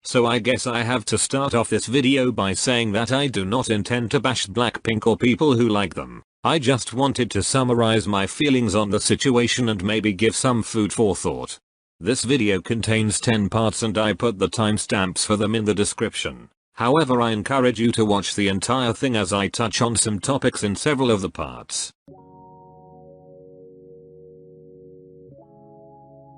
So I guess I have to start off this video by saying that I do not intend to bash Blackpink or people who like them. I just wanted to summarize my feelings on the situation and maybe give some food for thought. This video contains 10 parts and I put the timestamps for them in the description. However, I encourage you to watch the entire thing as I touch on some topics in several of the parts.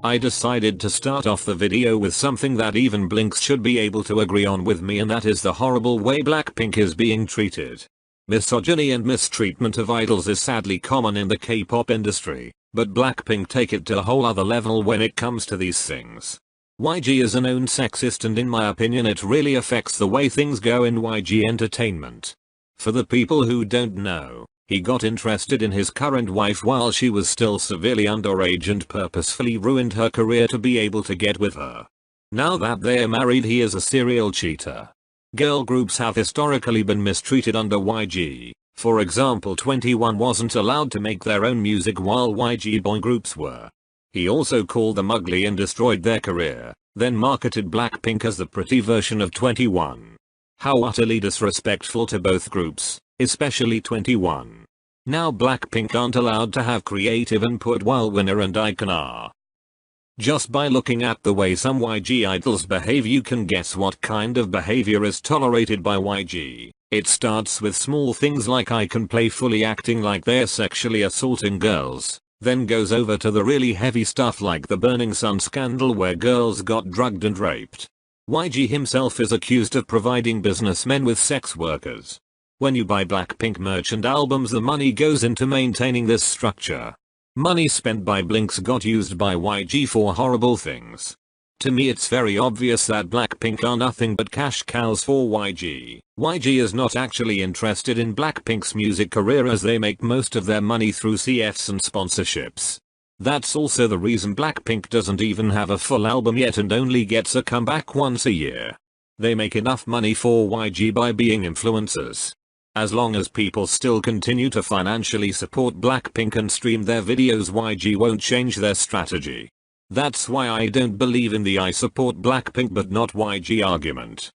I decided to start off the video with something that even Blinks should be able to agree on with me, and that is the horrible way Blackpink is being treated. Misogyny and mistreatment of idols is sadly common in the K-pop industry, but Blackpink take it to a whole other level when it comes to these things. YG is a known sexist, and in my opinion it really affects the way things go in YG Entertainment. For the people who don't know, he got interested in his current wife while she was still severely underage and purposefully ruined her career to be able to get with her. Now that they're married, he is a serial cheater. Girl groups have historically been mistreated under YG. For example, 21 wasn't allowed to make their own music while YG boy groups were. He also called them ugly and destroyed their career, then marketed Blackpink as the pretty version of 21. How utterly disrespectful to both groups, especially 21. Now Blackpink aren't allowed to have creative input while Winner and iKON are. Just by looking at the way some YG idols behave, you can guess what kind of behavior is tolerated by YG. It starts with small things like iKON playfully acting like they're sexually assaulting girls, then goes over to the really heavy stuff like the Burning Sun scandal where girls got drugged and raped. YG himself is accused of providing businessmen with sex workers. When you buy Blackpink merch and albums, the money goes into maintaining this structure. Money spent by Blinks got used by YG for horrible things. To me it's very obvious that Blackpink are nothing but cash cows for YG. YG is not actually interested in Blackpink's music career as they make most of their money through CFs and sponsorships. That's also the reason Blackpink doesn't even have a full album yet and only gets a comeback once a year. They make enough money for YG by being influencers. As long as people still continue to financially support Blackpink and stream their videos, YG won't change their strategy. That's why I don't believe in the I support Blackpink but not YG argument.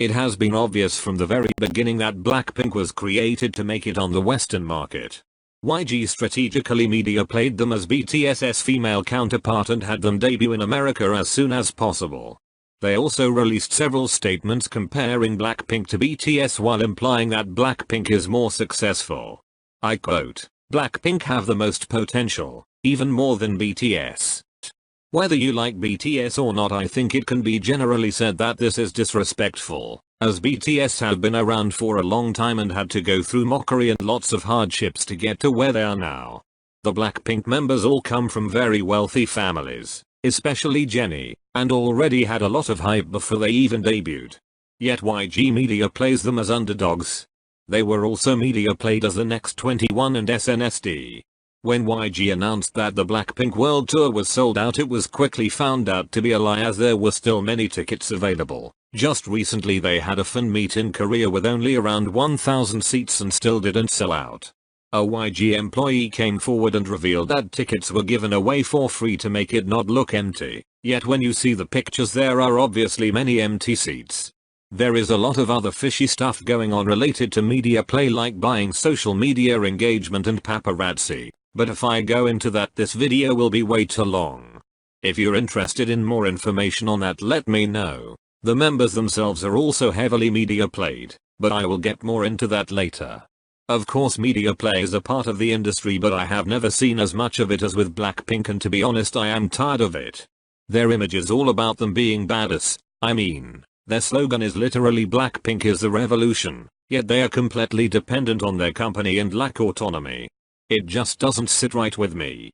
It has been obvious from the very beginning that Blackpink was created to make it on the Western market. YG strategically media played them as BTS's female counterpart and had them debut in America as soon as possible. They also released several statements comparing Blackpink to BTS while implying that Blackpink is more successful. I quote, "Blackpink have the most potential, even more than BTS." Whether you like BTS or not, I think it can be generally said that this is disrespectful, as BTS have been around for a long time and had to go through mockery and lots of hardships to get to where they are now. The Blackpink members all come from very wealthy families, especially Jennie, and already had a lot of hype before they even debuted. Yet YG media plays them as underdogs. They were also media played as the next 21 and SNSD. When YG announced that the Blackpink World Tour was sold out, it was quickly found out to be a lie as there were still many tickets available. Just recently they had a fan meet in Korea with only around 1,000 seats and still didn't sell out. A YG employee came forward and revealed that tickets were given away for free to make it not look empty, yet when you see the pictures there are obviously many empty seats. There is a lot of other fishy stuff going on related to media play, like buying social media engagement and paparazzi, but if I go into that this video will be way too long. If you're interested in more information on that, let me know. The members themselves are also heavily media played, but I will get more into that later. Of course media play is a part of the industry, but I have never seen as much of it as with Blackpink, and to be honest I am tired of it. Their image is all about them being badass. I mean, their slogan is literally Blackpink is the revolution, yet they are completely dependent on their company and lack autonomy. It just doesn't sit right with me.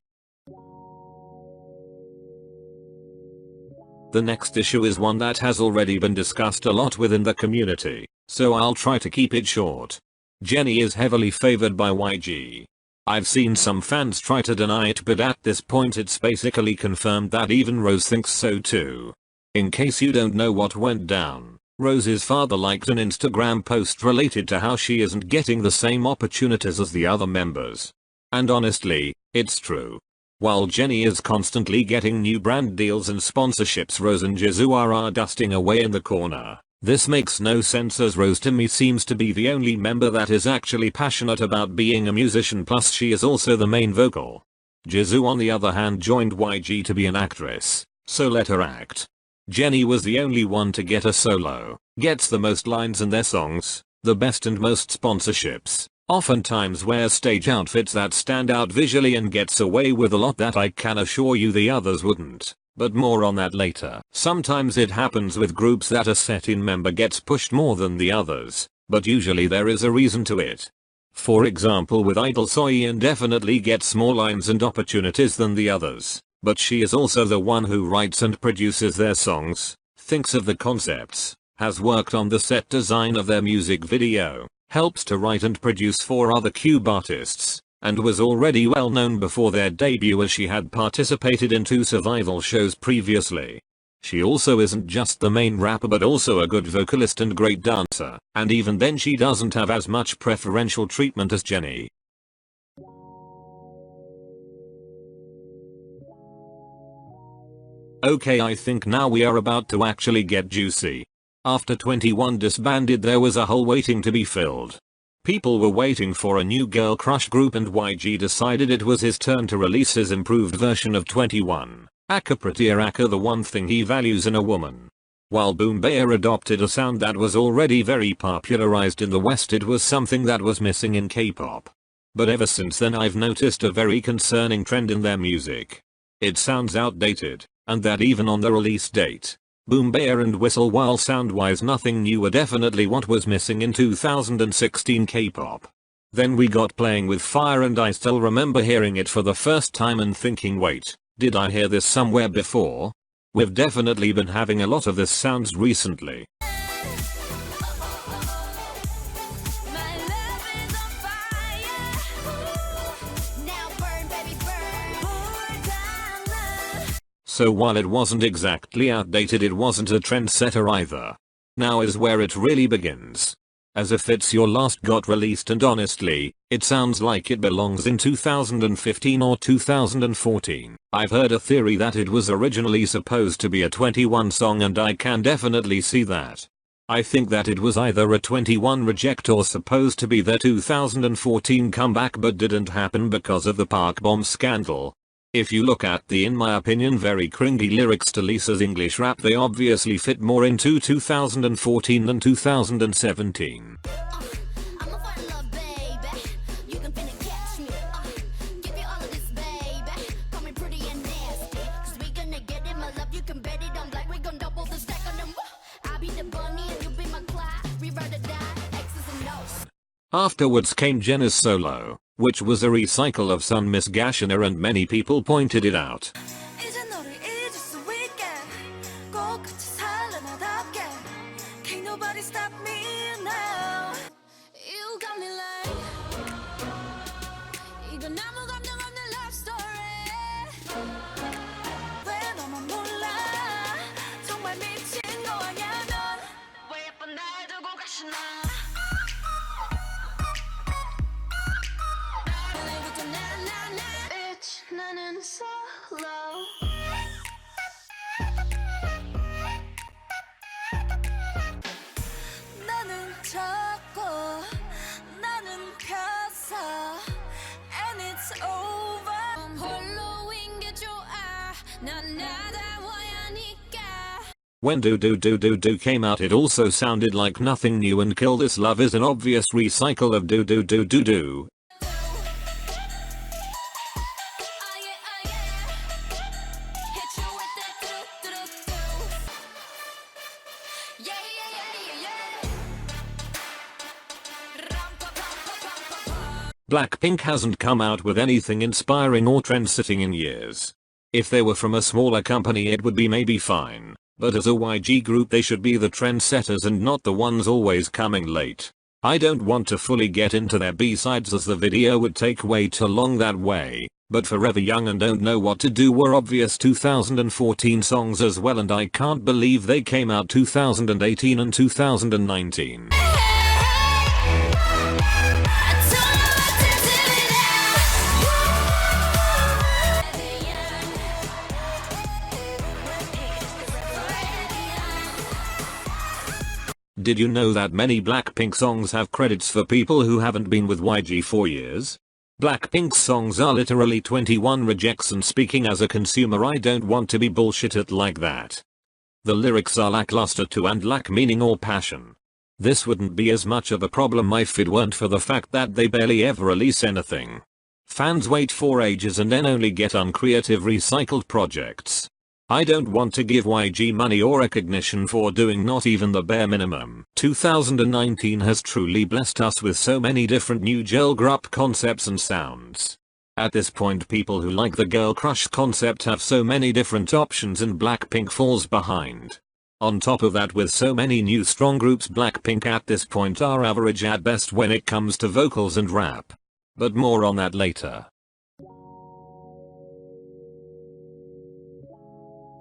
The next issue is one that has already been discussed a lot within the community, so I'll try to keep it short. Jennie is heavily favored by YG. I've seen some fans try to deny it, but at this point it's basically confirmed that even Rose thinks so too. In case you don't know what went down, Rose's father liked an Instagram post related to how she isn't getting the same opportunities as the other members. And honestly, it's true. While Jennie is constantly getting new brand deals and sponsorships, Rose and Jisoo are dusting away in the corner. This makes no sense as Rose to me seems to be the only member that is actually passionate about being a musician, plus she is also the main vocal. Jisoo on the other hand joined YG to be an actress, so let her act. Jennie was the only one to get a solo, gets the most lines in their songs, the best and most sponsorships, oftentimes wears stage outfits that stand out visually and gets away with a lot that I can assure you the others wouldn't, but more on that later. Sometimes it happens with groups that a set-in member gets pushed more than the others, but usually there is a reason to it. For example, with Idol, Soyeon definitely gets more lines and opportunities than the others, but she is also the one who writes and produces their songs, thinks of the concepts, has worked on the set design of their music video, helps to write and produce for other Cube artists, and was already well known before their debut as she had participated in 2 survival shows previously. She also isn't just the main rapper but also a good vocalist and great dancer, and even then she doesn't have as much preferential treatment as Jennie. Okay, I think now we are about to actually get juicy. After 21 disbanded, there was a hole waiting to be filled. People were waiting for a new girl crush group and YG decided it was his turn to release his improved version of 21. Aka Prettier Aka, the one thing he values in a woman. While Boom Baer adopted a sound that was already very popularized in the West, it was something that was missing in K-pop. But ever since then I've noticed a very concerning trend in their music. It sounds outdated, and that even on the release date. Boom Baer and Whistle, while sound-wise nothing new, are definitely what was missing in 2016 K-pop. Then we got Playing with Fire and I still remember hearing it for the first time and thinking, wait, did I hear this somewhere before? We've definitely been having a lot of this sounds recently. So while it wasn't exactly outdated, it wasn't a trendsetter either. Now is where it really begins. As if it's your last got released, and honestly, it sounds like it belongs in 2015 or 2014. I've heard a theory that it was originally supposed to be a 21 song, and I can definitely see that. I think that it was either a 21 reject or supposed to be their 2014 comeback, but didn't happen because of the Park Bomb scandal. If you look at the, in my opinion, very cringy lyrics to Lisa's English rap, they obviously fit more into 2014 than 2017. Afterwards came Jennie's solo, which was a recycle of Sun Miss Gashina, and many people pointed it out. When Do Do Do Do Do came out, it also sounded like nothing new, and Kill This Love is an obvious recycle of Do Do Do Do Do. Blackpink hasn't come out with anything inspiring or trend-setting in years. If they were from a smaller company it would be maybe fine, but as a YG group they should be the trendsetters and not the ones always coming late. I don't want to fully get into their B-sides as the video would take way too long that way, but Forever Young and Don't Know What to Do were obvious 2014 songs as well, and I can't believe they came out 2018 and 2019. Did you know that many Blackpink songs have credits for people who haven't been with YG for years? Blackpink's songs are literally 21 rejects, and speaking as a consumer, I don't want to be bullshitted like that. The lyrics are lackluster too and lack meaning or passion. This wouldn't be as much of a problem if it weren't for the fact that they barely ever release anything. Fans wait for ages and then only get uncreative recycled projects. I don't want to give YG money or recognition for doing not even the bare minimum. 2019 has truly blessed us with so many different new girl group concepts and sounds. At this point, people who like the girl crush concept have so many different options and Blackpink falls behind. On top of that, with so many new strong groups, Blackpink at this point are average at best when it comes to vocals and rap. But more on that later.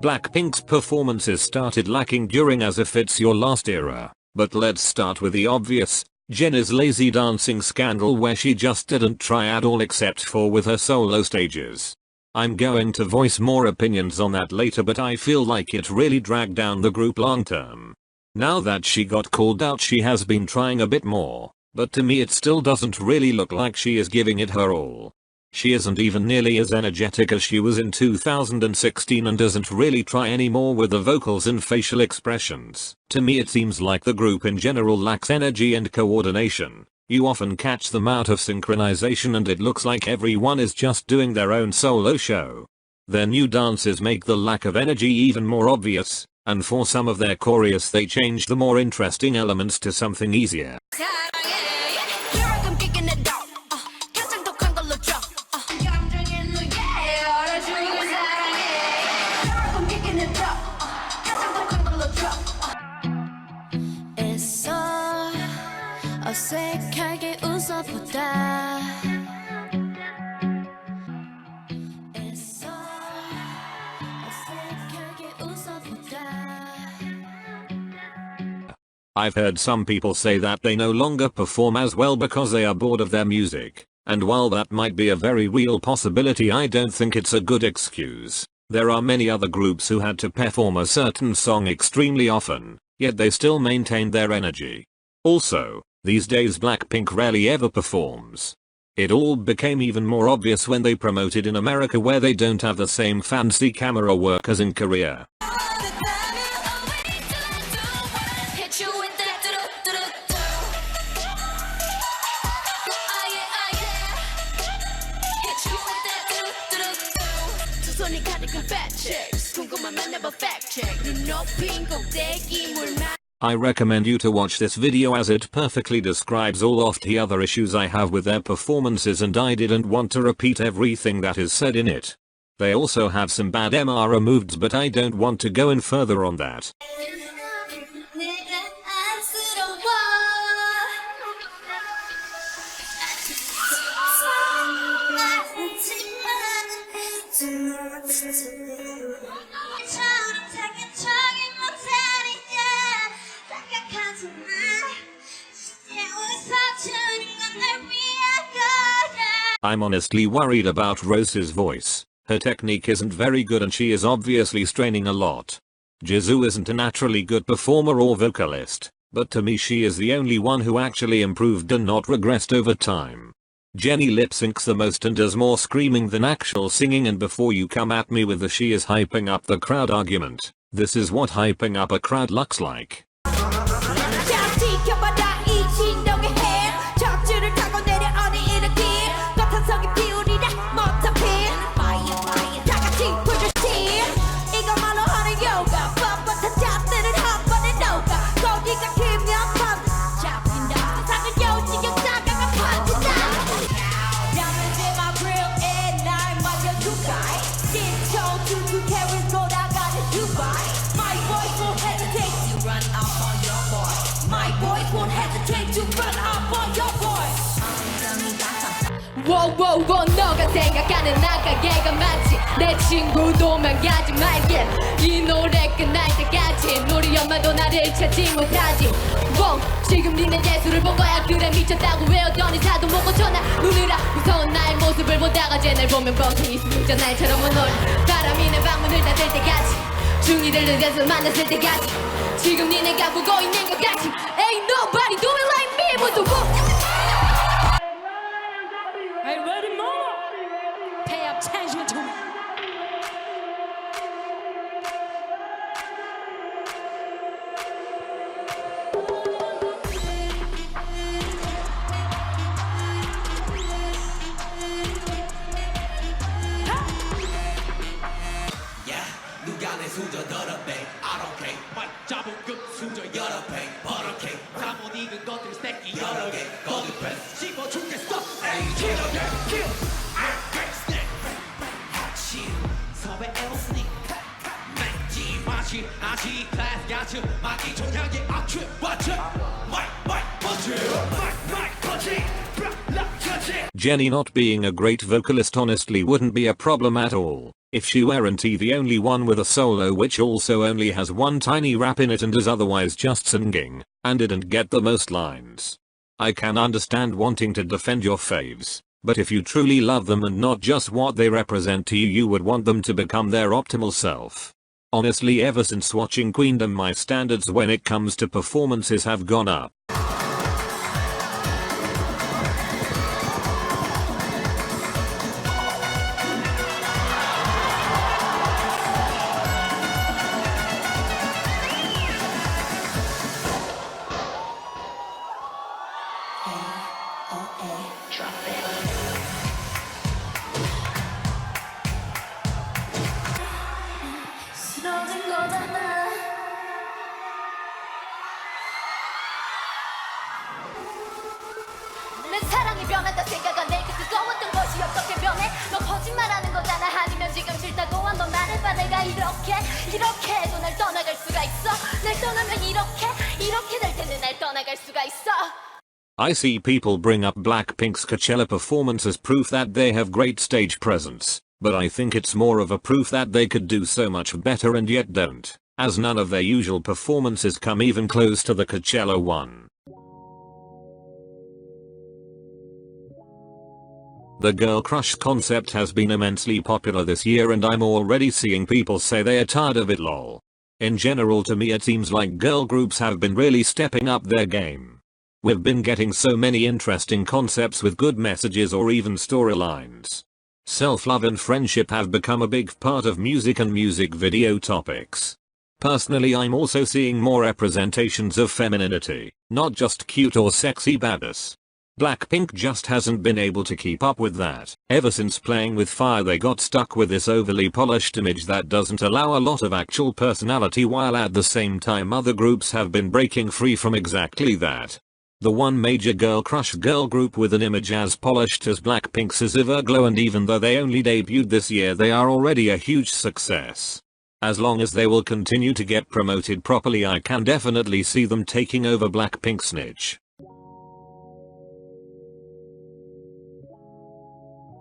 Blackpink's performances started lacking during As If It's Your Last era, but let's start with the obvious, Jennie's lazy dancing scandal, where she just didn't try at all except for with her solo stages. I'm going to voice more opinions on that later, but I feel like it really dragged down the group long term. Now that she got called out, she has been trying a bit more, but to me it still doesn't really look like she is giving it her all. She isn't even nearly as energetic as she was in 2016 and doesn't really try anymore with the vocals and facial expressions. To me it seems like the group in general lacks energy and coordination. You often catch them out of synchronization and it looks like everyone is just doing their own solo show. Their new dances make the lack of energy even more obvious, and for some of their choreos they change the more interesting elements to something easier. 어색하게 웃어보다 I've heard some people say that they no longer perform as well because they are bored of their music, and while that might be a very real possibility, I don't think it's a good excuse. There are many other groups who had to perform a certain song extremely often, yet they still maintained their energy. Also, these days Blackpink rarely ever performs. It all became even more obvious when they promoted in America, where they don't have the same fancy camera work as in Korea. I recommend you to watch this video as it perfectly describes all of the other issues I have with their performances, and I didn't want to repeat everything that is said in it. They also have some bad MR moves, but I don't want to go in further on that. I'm honestly worried about Rose's voice. Her technique isn't very good and she is obviously straining a lot. Jisoo isn't a naturally good performer or vocalist, but to me she is the only one who actually improved and not regressed over time. Jennie lip syncs the most and does more screaming than actual singing, and before you come at me with the she is hyping up the crowd argument, this is what hyping up a crowd looks like. 워워워 너가 생각하는 나가게가 맞지 내 친구 도망가지 말게 이 노래 끝날 때까지 우리 엄마도 나를 찾지 못하지 지금 니네 예술을 본 거야 그래 미쳤다고 외웠더니 사도 못 고쳐나 누르라 무서운 나의 모습을 보다가 쟤 날 보면 뻥튀기 수jà 날처럼 오늘 바람이 내 방문을 닫을 때까지 중이들을 돼서 만났을 때까지 지금 니네가 보고 있는 것 같이 Ain't nobody do it like me 모두 Hey ready mama Pay attention to me 누가 내 수저 더럽게 I don't care 말 자본급 수저 여러 배 버럭해 다 못 익은 것들 새끼 여러 개 거듭해 씹어 죽겠어 에이 킬러게 킬 스낵 핵심 섭외 에어스닉 맥지 마시 아시 클래스 야츠 마기 종양의 악취 watch 마이 펀치 마이 펀치 Jennie not being a great vocalist honestly wouldn't be a problem at all, if she weren't the only one with a solo which also only has one tiny rap in it and is otherwise just singing, and didn't get the most lines. I can understand wanting to defend your faves, but if you truly love them and not just what they represent to you, you would want them to become their optimal self. Honestly, ever since watching Queendom, my standards when it comes to performances have gone up. 내 사랑이 변한다 생각한 내게 뜨거웠던 것이 어떻게 변해 너 거짓말하는 거잖아 아니면 지금 싫다고 한번 말해봐 내가 이렇게 해도 날 떠나갈 수가 있어 날 떠나면 이렇게 될 텐데 날 떠나갈 수가 있어 I see people bring up Blackpink's Coachella performance as proof that they have great stage presence, but I think it's more of a proof that they could do so much better and yet don't, as none of their usual performances come even close to the Coachella one. The girl crush concept has been immensely popular this year and I'm already seeing people say they are tired of it lol. In general, to me it seems like girl groups have been really stepping up their game. We've been getting so many interesting concepts with good messages or even storylines. Self-love and friendship have become a big part of music and music video topics. Personally, I'm also seeing more representations of femininity, not just cute or sexy badass. Blackpink just hasn't been able to keep up with that. Ever since Playing with Fire, they got stuck with this overly polished image that doesn't allow a lot of actual personality, while at the same time other groups have been breaking free from exactly that. The one major girl crush girl group with an image as polished as Blackpink's is Everglow, and even though they only debuted this year, they are already a huge success. As long as they will continue to get promoted properly, I can definitely see them taking over Blackpink's niche.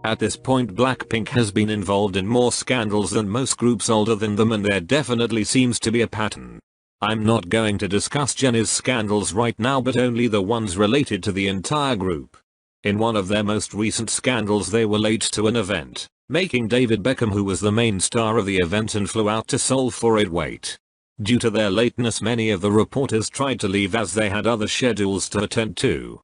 At this point, Blackpink has been involved in more scandals than most groups older than them, and there definitely seems to be a pattern. I'm not going to discuss Jennie's scandals right now, but only the ones related to the entire group. In one of their most recent scandals, they were late to an event, making David Beckham, who was the main star of the event and flew out to Seoul for it, wait. Due to their lateness, many of the reporters tried to leave as they had other schedules to attend to.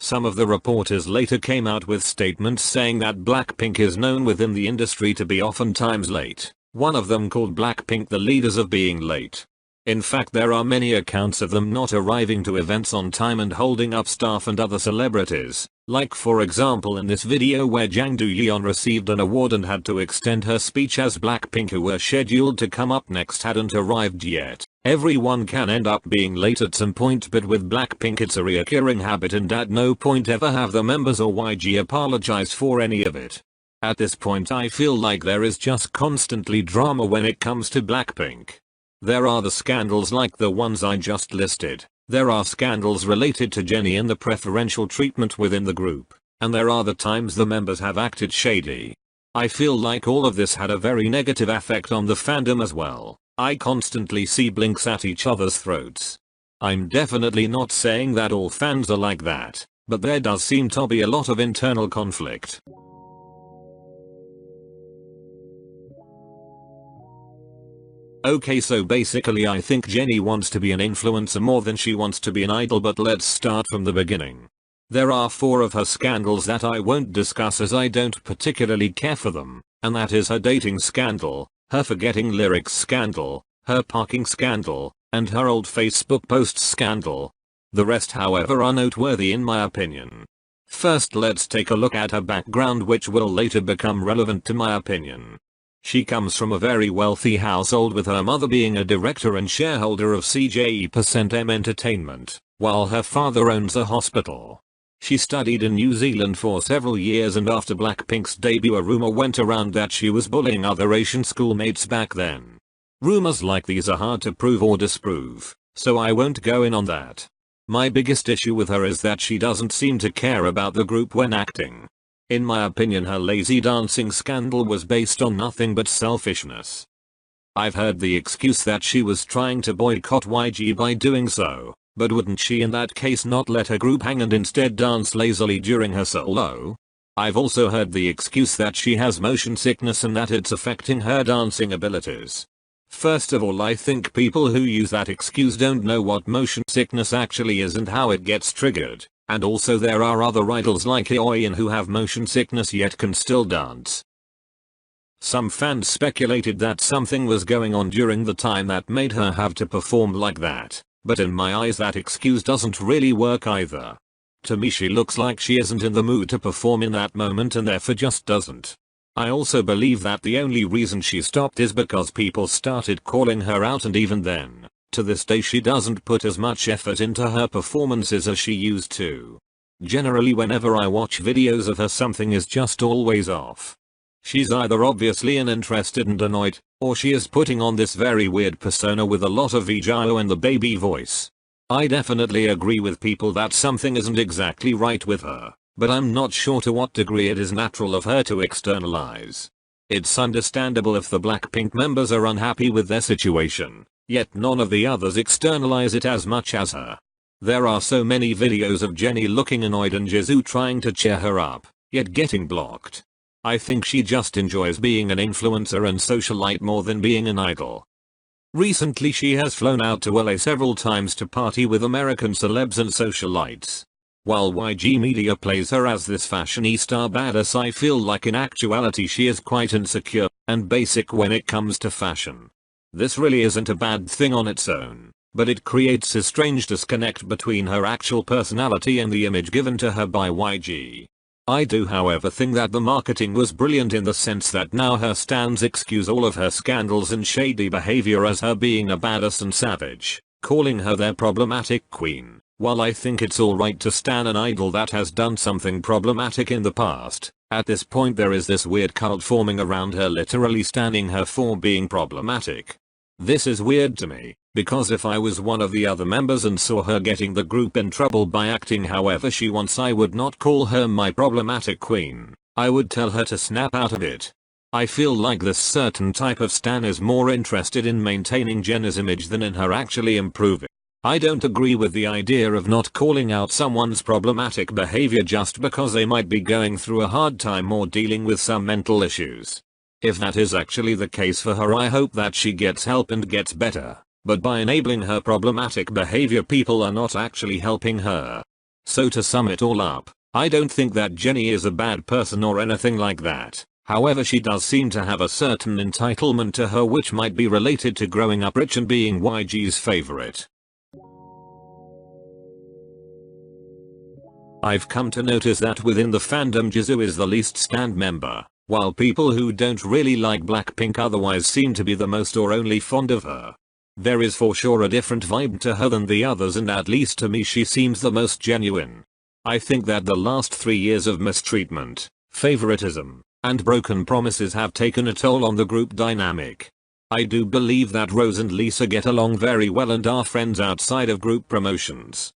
Some of the reporters later came out with statements saying that Blackpink is known within the industry to be oftentimes late. One of them called Blackpink the leaders of being late. In fact, there are many accounts of them not arriving to events on time and holding up staff and other celebrities, like for example in this video where Jang Do-yeon received an award and had to extend her speech as Blackpink, who were scheduled to come up next, hadn't arrived yet. Everyone can end up being late at some point, but with Blackpink it's a reoccurring habit, and at no point ever have the members or YG apologize for any of it. At this point I feel like there is just constantly drama when it comes to Blackpink. There are the scandals like the ones I just listed. There are scandals related to Jennie and the preferential treatment within the group. And there are the times the members have acted shady. I feel like all of this had a very negative effect on the fandom as well. I constantly see blinks at each other's throats. I'm definitely not saying that all fans are like that, but there does seem to be a lot of internal conflict. Okay, so basically I think Jennie wants to be an influencer more than she wants to be an idol, but let's start from the beginning. There are 4 of her scandals that I won't discuss as I don't particularly care for them, and that is her dating scandal, her forgetting lyrics scandal, her parking scandal, and her old Facebook post scandal. The rest however are noteworthy in my opinion. First let's take a look at her background, which will later become relevant to my opinion. She comes from a very wealthy household, with her mother being a director and shareholder of CJE% Entertainment, while her father owns a hospital. She studied in New Zealand for several years, and after Blackpink's debut a rumor went around that she was bullying other Asian schoolmates back then. Rumors like these are hard to prove or disprove, so I won't go in on that. My biggest issue with her is that she doesn't seem to care about the group when acting. In my opinion, her lazy dancing scandal was based on nothing but selfishness. I've heard the excuse that she was trying to boycott YG by doing so, but wouldn't she in that case not let her group hang and instead dance lazily during her solo? I've also heard the excuse that she has motion sickness and that it's affecting her dancing abilities. First of all, I think people who use that excuse don't know what motion sickness actually is and how it gets triggered. And also there are other idols like Eoin who have motion sickness yet can still dance. Some fans speculated that something was going on during the time that made her have to perform like that, but in my eyes that excuse doesn't really work either. To me she looks like she isn't in the mood to perform in that moment and therefore just doesn't. I also believe that the only reason she stopped is because people started calling her out, and even then, to this day she doesn't put as much effort into her performances as she used to. Generally whenever I watch videos of her, something is just always off. She's either obviously uninterested and annoyed, or she is putting on this very weird persona with a lot of ego and the baby voice. I definitely agree with people that something isn't exactly right with her, but I'm not sure to what degree it is natural of her to externalize. It's understandable if the Blackpink members are unhappy with their situation, yet none of the others externalize it as much as her. There are so many videos of Jennie looking annoyed and Jisoo trying to cheer her up, yet getting blocked. I think she just enjoys being an influencer and socialite more than being an idol. Recently she has flown out to LA several times to party with American celebs and socialites. While YG Media plays her as this fashionista badass, I feel like in actuality she is quite insecure and basic when it comes to fashion. This really isn't a bad thing on its own, but it creates a strange disconnect between her actual personality and the image given to her by YG. I do however think that the marketing was brilliant in the sense that now her stans excuse all of her scandals and shady behavior as her being a badass and savage, calling her their problematic queen. While I think it's alright to stan an idol that has done something problematic in the past, at this point there is this weird cult forming around her, literally standing her for being problematic. This is weird to me, because if I was one of the other members and saw her getting the group in trouble by acting however she wants, I would not call her my problematic queen. I would tell her to snap out of it. I feel like this certain type of stan is more interested in maintaining Jennie's image than in her actually improving. I don't agree with the idea of not calling out someone's problematic behavior just because they might be going through a hard time or dealing with some mental issues. If that is actually the case for her, I hope that she gets help and gets better, but by enabling her problematic behavior people are not actually helping her. So to sum it all up, I don't think that Jennie is a bad person or anything like that. However, she does seem to have a certain entitlement to her which might be related to growing up rich and being YG's favorite. I've come to notice that within the fandom Jisoo is the least stan member, while people who don't really like Blackpink otherwise seem to be the most or only fond of her. There is for sure a different vibe to her than the others, and at least to me she seems the most genuine. I think that the last 3 years of mistreatment, favoritism, and broken promises have taken a toll on the group dynamic. I do believe that Rose and Lisa get along very well and are friends outside of group promotions.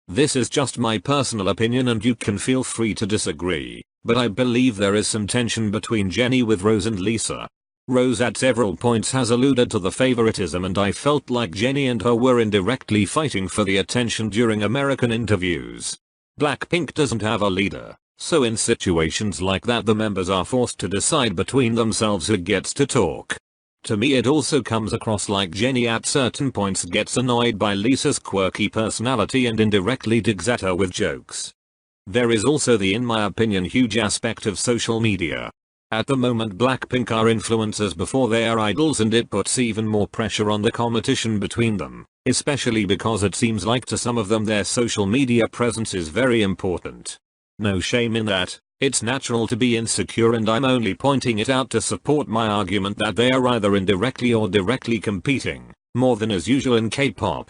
This is just my personal opinion and you can feel free to disagree, but I believe there is some tension between Jennie with Rose and Lisa. Rose at several points has alluded to the favoritism, and I felt like Jennie and her were indirectly fighting for the attention during American interviews. Blackpink doesn't have a leader, so in situations like that the members are forced to decide between themselves who gets to talk. To me it also comes across like Jennie at certain points gets annoyed by Lisa's quirky personality and indirectly digs at her with jokes. There is also the, in my opinion, huge aspect of social media. At the moment Blackpink are influencers before they are idols, and it puts even more pressure on the competition between them, especially because it seems like to some of them their social media presence is very important. No shame in that. It's natural to be insecure, and I'm only pointing it out to support my argument that they are either indirectly or directly competing, more than is usual in K-pop.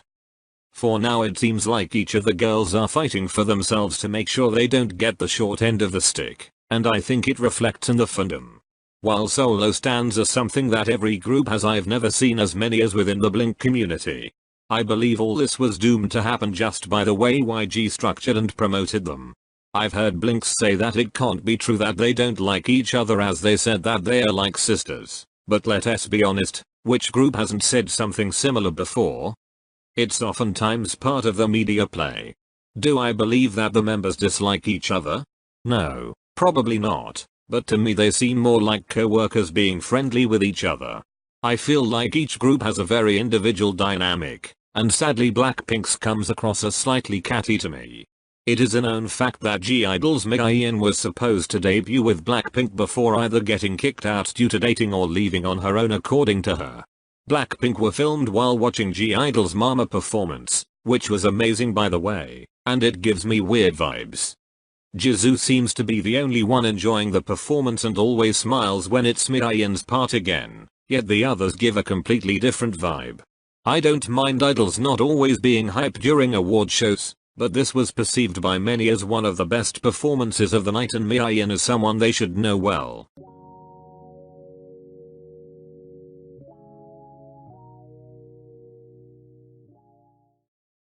For now it seems like each of the girls are fighting for themselves to make sure they don't get the short end of the stick, and I think it reflects in the fandom. While solo stands are something that every group has, I've never seen as many as within the Blink community. I believe all this was doomed to happen just by the way YG structured and promoted them. I've heard Blinks say that it can't be true that they don't like each other, as they said that they are like sisters, but let us be honest, which group hasn't said something similar before? It's oftentimes part of the media play. Do I believe that the members dislike each other? No, probably not, but to me they seem more like co-workers being friendly with each other. I feel like each group has a very individual dynamic, and sadly Blackpink's comes across as slightly catty to me. It is a known fact that G-Idol's Misogyny was supposed to debut with Blackpink before either getting kicked out due to dating or leaving on her own, according to her. Blackpink were filmed while watching G-Idol's Mama performance, which was amazing by the way, and it gives me weird vibes. Jisoo seems to be the only one enjoying the performance and always smiles when it's Misogyny's part again, yet the others give a completely different vibe. I don't mind idols not always being hyped during award shows, but this was perceived by many as one of the best performances of the night, and Misogyny is someone they should know well.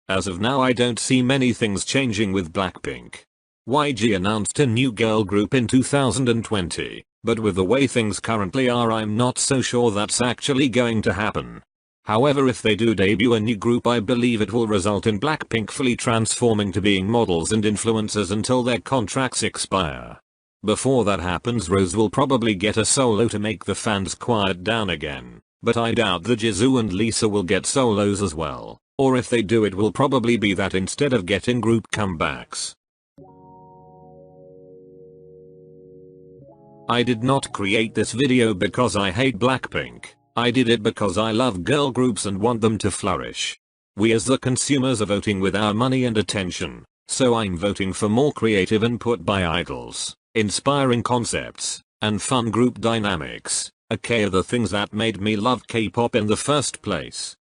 As of now I don't see many things changing with Blackpink. YG announced a new girl group in 2020, but with the way things currently are I'm not so sure that's actually going to happen. However, if they do debut a new group, I believe it will result in Blackpink fully transforming to being models and influencers until their contracts expire. Before that happens, Rose will probably get a solo to make the fans quiet down again, but I doubt that Jisoo and Lisa will get solos as well, or if they do it will probably be that instead of getting group comebacks. I did not create this video because I hate Blackpink. I did it because I love girl groups and want them to flourish. We as the consumers are voting with our money and attention, so I'm voting for more creative input by idols, inspiring concepts, and fun group dynamics. Okay, are the things that made me love K-pop in the first place.